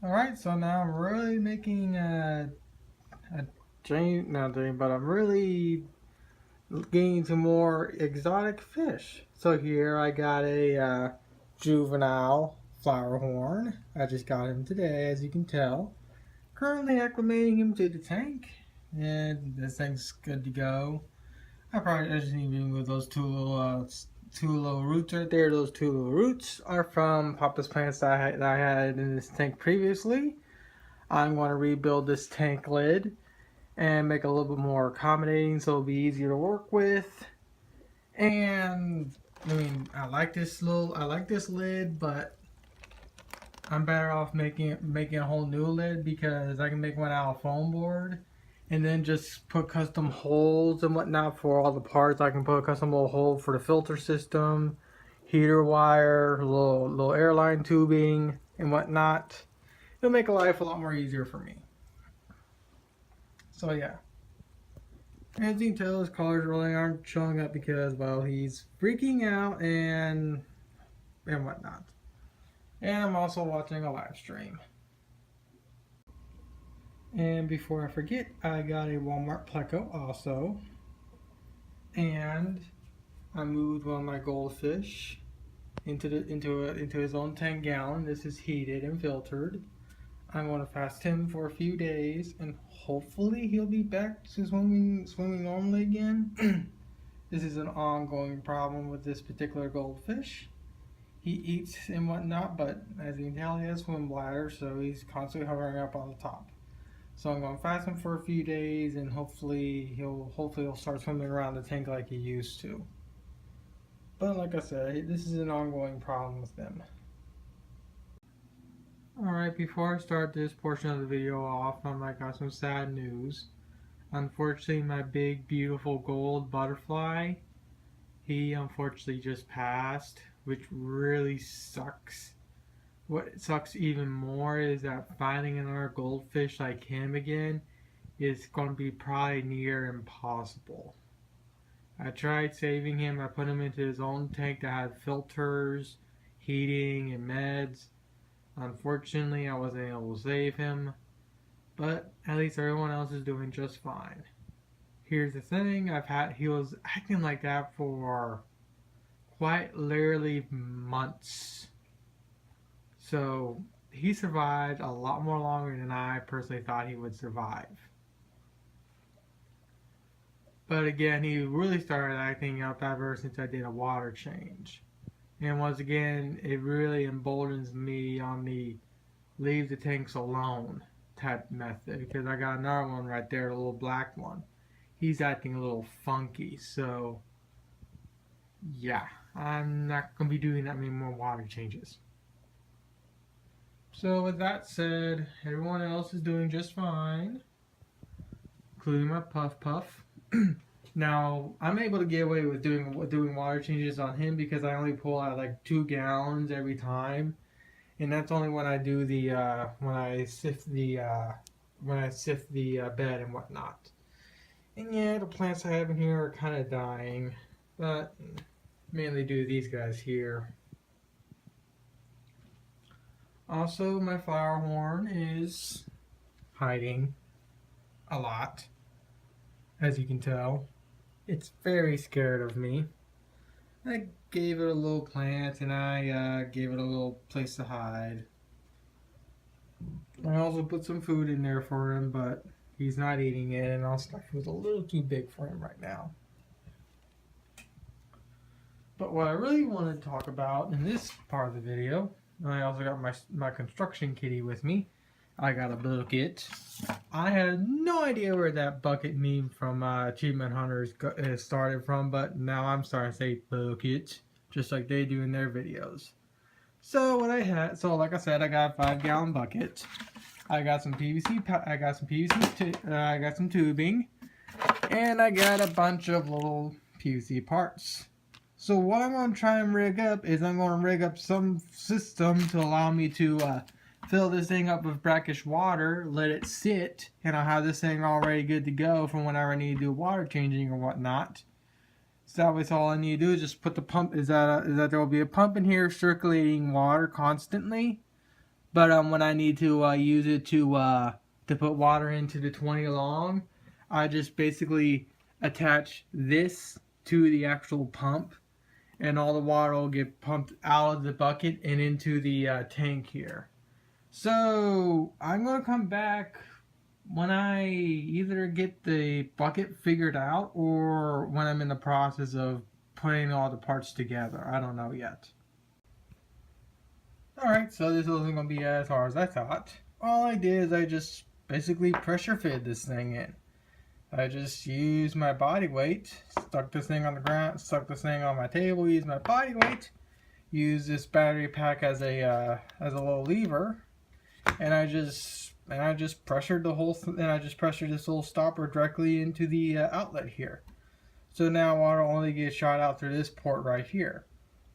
Alright, so now I'm really making a dream, not dream, but I'm really getting some more exotic fish. So here I got a juvenile flowerhorn. I just got him today, as you can tell. Currently acclimating him to the tank, and this thing's good to go. I just need to remove those two little roots right there. Those two little roots are from Papa's plants that I had in this tank previously. I'm going to rebuild this tank lid and make it a little bit more accommodating so it'll be easier to work with. And I mean, I like this lid, but I'm better off making a whole new lid because I can make one out of foam board and then just put custom holes and whatnot for all the parts. I can put a custom little hole for the filter system, heater wire, little airline tubing and whatnot. It'll make life a lot more easier for me. So yeah. As you can tell, his colors really aren't showing up because, well, he's freaking out and whatnot. And I'm also watching a live stream. And before I forget, I got a Walmart Pleco also. And I moved one of my goldfish into his own 10-gallon. This is heated and filtered. I'm going to fast him for a few days, and hopefully he'll be back to swimming normally again. This is an ongoing problem with this particular goldfish. He eats and whatnot, but as you can tell, he has swim bladder, so he's constantly hovering up on the top. So I'm going to fast him for a few days, and hopefully he'll start swimming around the tank like he used to. But like I said, this is an ongoing problem with them. Alright, before I start this portion of the video off, I got some sad news. Unfortunately, my big, beautiful gold butterfly, he unfortunately just passed, which really sucks. What sucks even more is that finding another goldfish like him again is going to be probably near impossible. I tried saving him. I put him into his own tank that had filters, heating, and meds. Unfortunately, I wasn't able to save him, but at least everyone else is doing just fine. Here's the thing, he was acting like that for quite literally months. So he survived a lot more longer than I personally thought he would survive. But again, he really started acting up ever since I did a water change. And once again, it really emboldens me on the leave the tanks alone type method, because I got another one right there, a little black one. He's acting a little funky, so yeah, I'm not going to be doing that many more water changes. So with that said, everyone else is doing just fine, including my Puff Puff. Now, I'm able to get away with doing water changes on him because I only pull out like 2 gallons every time, and that's only when I do the when I sift the bed and whatnot. And yeah, the plants I have in here are kind of dying, but mainly due to these guys here. Also, my Flowerhorn is hiding a lot, as you can tell. It's very scared of me. I gave it a little plant and I gave it a little place to hide. I also put some food in there for him, but he's not eating it, and also it was a little too big for him right now. But what I really want to talk about in this part of the video, I also got my construction kitty with me. I got a bucket. I had no idea where that bucket meme from Achievement Hunters started from, but now I'm starting to say bucket, just like they do in their videos. So what I had, like I said, I got a 5-gallon bucket. I got some PVC. I got some tubing, and I got a bunch of little PVC parts. So what I'm going to try and rig up is I'm going to rig up some system to allow me to fill this thing up with brackish water, let it sit, and I'll have this thing already good to go from whenever I need to do water changing or whatnot. So that way, all I need to do is just put the pump, is that there will be a pump in here circulating water constantly. But when I need to use it to put water into the 20 long, I just basically attach this to the actual pump, and all the water will get pumped out of the bucket and into the tank here. So I'm gonna come back when I either get the bucket figured out or when I'm in the process of putting all the parts together. I don't know yet. Alright, so this wasn't going to be as hard as I thought. All I did is I just basically pressure fitted this thing in. I just used my body weight, stuck this thing on the ground, stuck this thing on my table, used my body weight, used this battery pack as a little lever, and I just pressured the whole and I just pressured this little stopper directly into the outlet here. So now water only gets shot out through this port right here.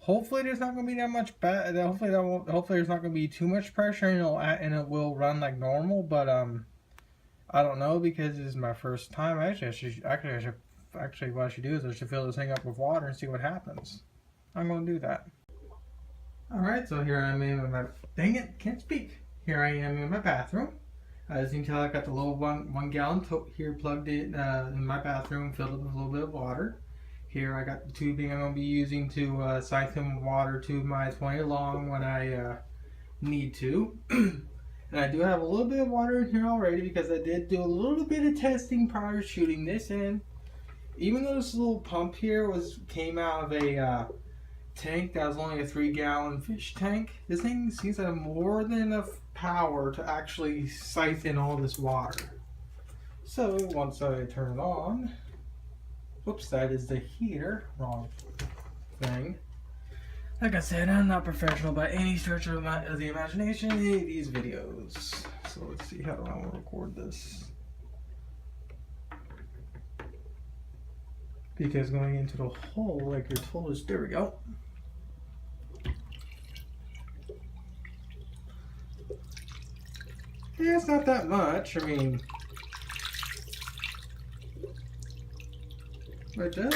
Hopefully there's not going to be that much hopefully there's not going to be too much pressure, and it will run like normal, but I don't know, because this is my first time. Actually what I should do is I should fill this thing up with water and see what happens. I'm going to do that. Alright, so here I am in my, dang it, can't speak. Here I am in my bathroom. As you can tell, I got the little one gallon tote here plugged in my bathroom, filled up with a little bit of water. Here I got the tubing I'm going to be using to siphon water to my 20 long when I need to. And I do have a little bit of water in here already because I did do a little bit of testing prior to shooting this in. Even though this little pump here came out of a tank that was only a 3-gallon fish tank, this thing seems to have more than enough power to actually siphon all this water. So once I turn it on, whoops, that is the heater, wrong thing. Like I said, I'm not professional by any stretch of the imagination in any of these videos. So let's see, how do I want to record this? Because going into the hole, like you're told us, there we go. Yeah, it's not that much. I mean, but it does.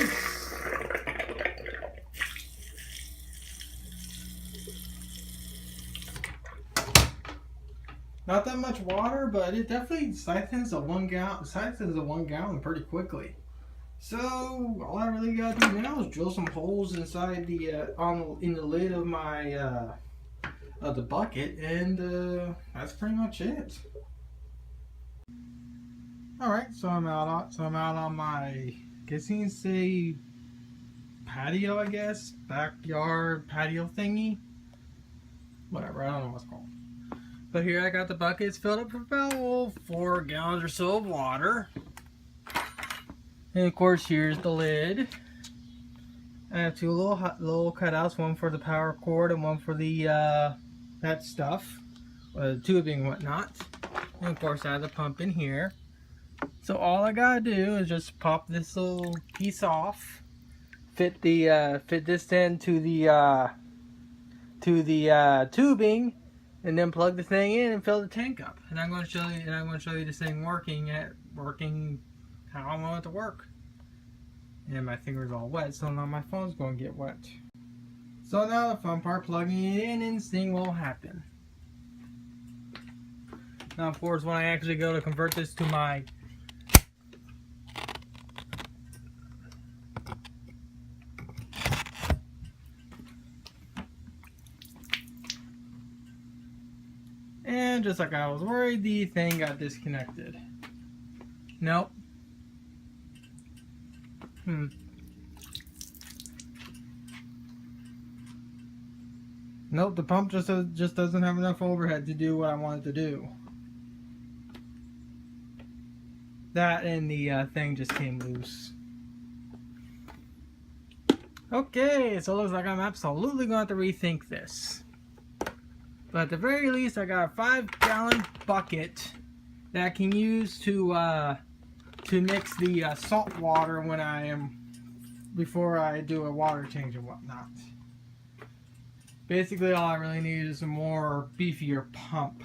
Not that much water, but it definitely siphons a 1 gallon pretty quickly. So all I really gotta do now is drill some holes inside the in the lid of my the bucket, and that's pretty much it. All right, so I'm out on my, I guess you can say, patio, I guess, backyard patio thingy, whatever, I don't know what it's called. But here I got the buckets filled up with about 4 gallons or so of water. And of course, here's the lid. I have 2 little cutouts, one for the power cord and one for the that stuff, tubing and whatnot. And of course, I have the pump in here. So all I gotta do is just pop this little piece off, fit this end to the tubing, and then plug the thing in and fill the tank up. And I'm going to show you this thing working how I want it to work. And my finger's all wet, so now my phone's going to get wet. So now the fun part, plugging it in, and this thing will happen. Now of course, when I actually go to convert this to my and just like I was worried, the thing got disconnected. Nope. Nope, the pump just doesn't have enough overhead to do what I want it to do. That and the thing just came loose. Okay, so it looks like I'm absolutely going to have to rethink this. But at the very least, I got a 5-gallon bucket that I can use to mix the salt water before I do a water change and whatnot. Basically, all I really need is a more beefier pump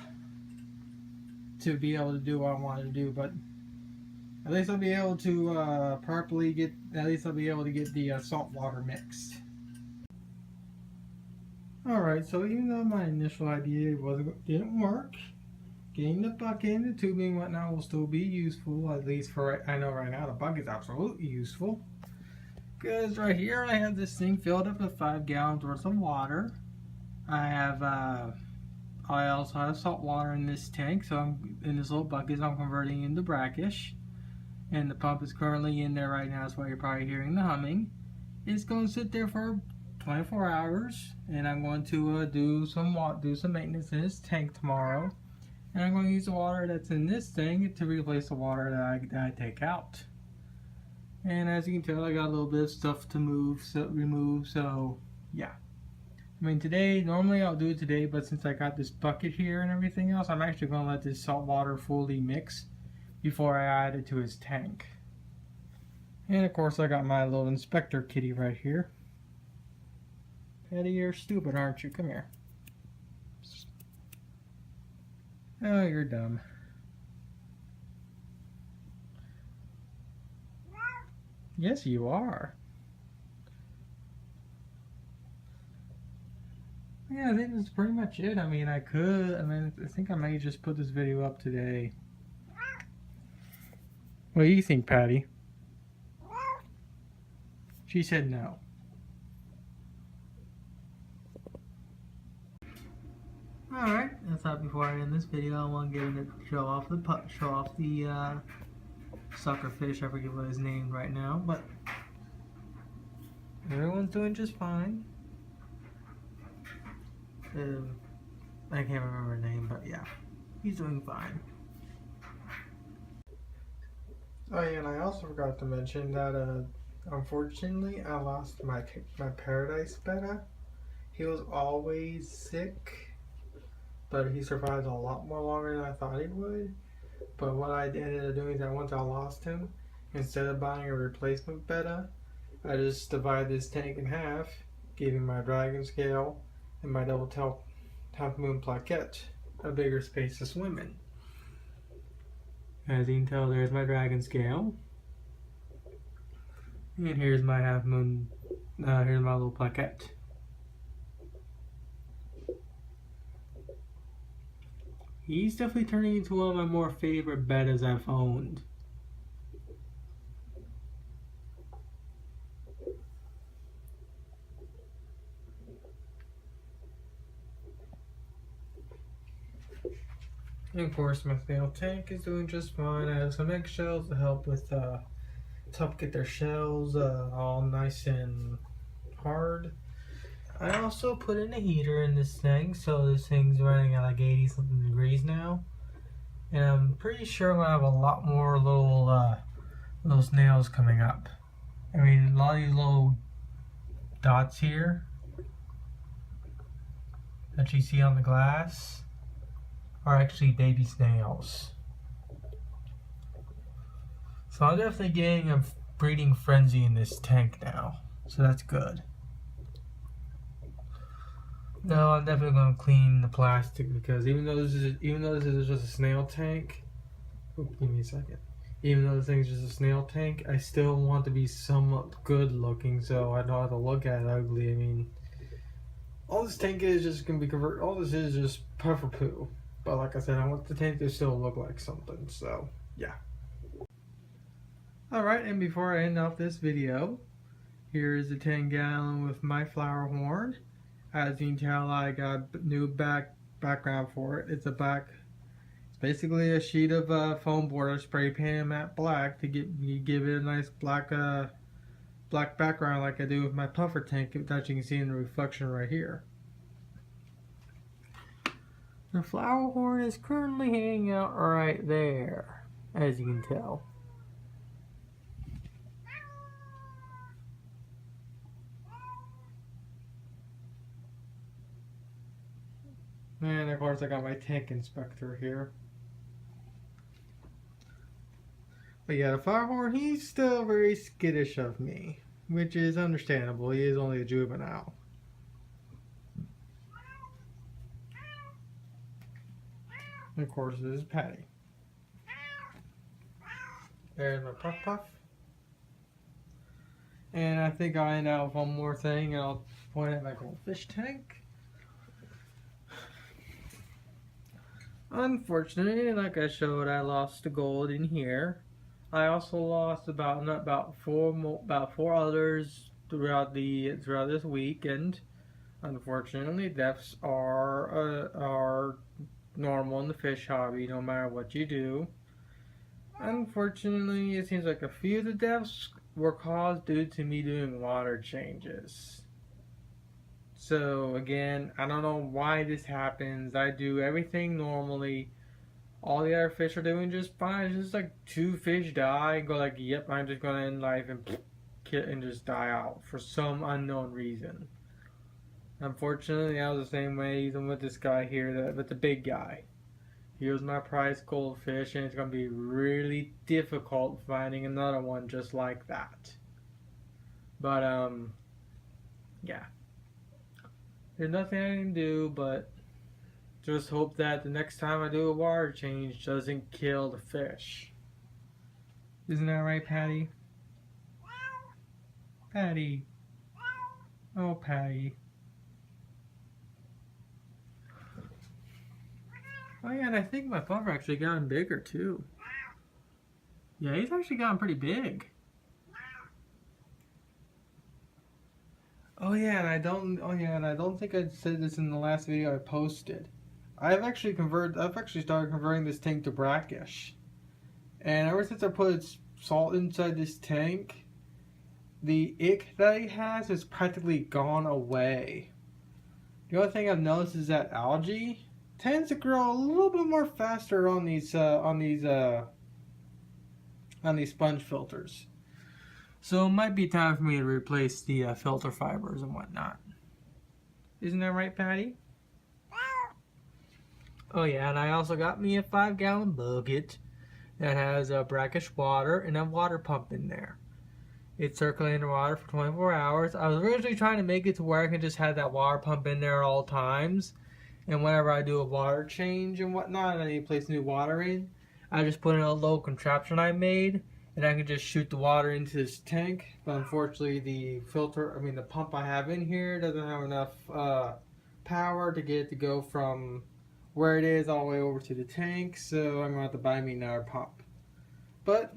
to be able to do what I want to do. But at least I'll be able to get the salt water mixed. Alright, so even though my initial idea didn't work, getting the bucket and the tubing and whatnot will still be useful, at least for right. I know right now the bucket is absolutely useful. Because right here I have this thing filled up with 5 gallons worth of water. I also have salt water in this tank, so I'm in this little bucket, so I'm converting into brackish. And the pump is currently in there right now, that's why you're probably hearing the humming. It's going to sit there for 24 hours, and I'm going to do some maintenance in this tank tomorrow. And I'm going to use the water that's in this thing to replace the water that I take out. And as you can tell, I got a little bit of stuff to remove, so yeah. I mean, normally I'll do it today, but since I got this bucket here and everything else, I'm actually going to let this salt water fully mix before I add it to his tank. And of course I got my little inspector kitty right here. Eddie, you're stupid, aren't you? Come here. Oh, you're dumb. Yes, you are. Yeah, I think that's pretty much it. I mean, I think I may just put this video up today. What do you think, Patty? She said no. Alright, I thought before I end this video, I want to show off the sucker fish. I forget what his name right now, but everyone's doing just fine. I can't remember her name, but yeah, he's doing fine. Oh yeah, and I also forgot to mention that unfortunately I lost my paradise betta. He was always sick, but he survived a lot more longer than I thought he would. But what I ended up doing is that once I lost him, instead of buying a replacement betta, I just divided this tank in half, gave him my dragon scale and my double tail half moon plaquette a bigger space to swim in. As you can tell, there's my dragon scale, and here's my half moon. Here's my little plaquette. He's definitely turning into one of my more favorite bettas I've owned. And of course, my snail tank is doing just fine. I have some eggshells to help get their shells all nice and hard. I also put in a heater in this thing, so this thing's running at like 80 something degrees now. And I'm pretty sure I'm gonna have a lot more little snails coming up. I mean, a lot of these little dots here that you see on the glass are actually baby snails. So I'm definitely getting a breeding frenzy in this tank now, so that's good. No, I'm definitely gonna clean the plastic because even though this is just a snail tank, give me a second. Even though this thing's just a snail tank, I still want to be somewhat good looking, so I don't have to look at it ugly. I mean, all this tank is just gonna be converted. All this is just puffer poo. But like I said, I want the tank to still look like something. So yeah. All right, and before I end off this video, here is a 10-gallon with my Flowerhorn. As you can tell, I got new background for it. It's basically a sheet of foam board spray painted matte black to give it a nice black background like I do with my puffer tank that you can see in the reflection right here. The Flowerhorn is currently hanging out right there, as you can tell. And of course I got my tank inspector here. But yeah, the Flowerhorn, he's still very skittish of me, which is understandable. He is only a juvenile. And of course, this is Patty. There's my Puff Puff. And I think I'll end out with one more thing, and I'll point at my goldfish tank. Unfortunately, like I showed, I lost the gold in here. I also lost about four others throughout this weekend. Unfortunately, deaths are normal in the fish hobby, no matter what you do. Unfortunately, it seems like a few of the deaths were caused due to me doing water changes. So again, I don't know why this happens. I do everything normally. All the other fish are doing just fine. It's just like two fish die and go like, "Yep, I'm just gonna end life," and just die out for some unknown reason. Unfortunately, I was the same way even with this guy here, with the big guy. Here's my prize goldfish, and it's gonna be really difficult finding another one just like that. But yeah, there's nothing I can do but just hope that the next time I do a water change doesn't kill the fish. Isn't that right, Patty? Patty. Oh, Patty. Oh yeah, and I think my bumper actually gotten bigger too. Yeah, he's actually gotten pretty big. Oh yeah, and I don't. Oh yeah, and I don't think I said this in the last video I posted. I've actually started converting this tank to brackish, and ever since I put salt inside this tank, the ick that he has practically gone away. The only thing I've noticed is that algae tends to grow a little bit more faster on these sponge filters. So it might be time for me to replace the filter fibers and whatnot. Isn't that right, Patty? Oh yeah, and I also got me a 5-gallon bucket that has brackish water and a water pump in there. It's circulating the water for 24 hours. I was originally trying to make it to where I can just have that water pump in there at all times. And whenever I do a water change and whatnot, and I need to place new water in, I just put in a little contraption I made, and I can just shoot the water into this tank. But unfortunately, the pump I have in here doesn't have enough power to get it to go from where it is all the way over to the tank. So I'm gonna have to buy me another pump. But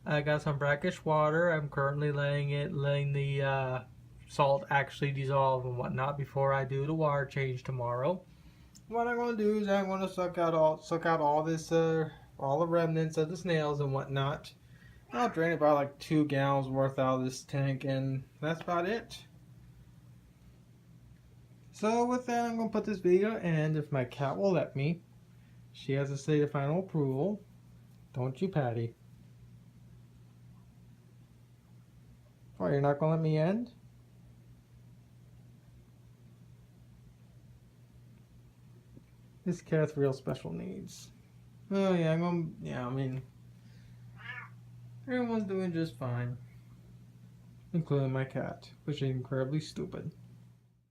I got some brackish water. I'm currently letting the salt actually dissolve and whatnot before I do the water change tomorrow. What I'm going to do is I'm going to suck out all the remnants of the snails and whatnot. I'll drain about like 2 gallons worth out of this tank, and that's about it. So with that, I'm going to put this video, and if my cat will let me, she has to say the final approval. Don't you, Patty? Oh, you're not going to let me end? This cat's real special needs. Oh yeah, I mean, everyone's doing just fine. Including my cat, which is incredibly stupid.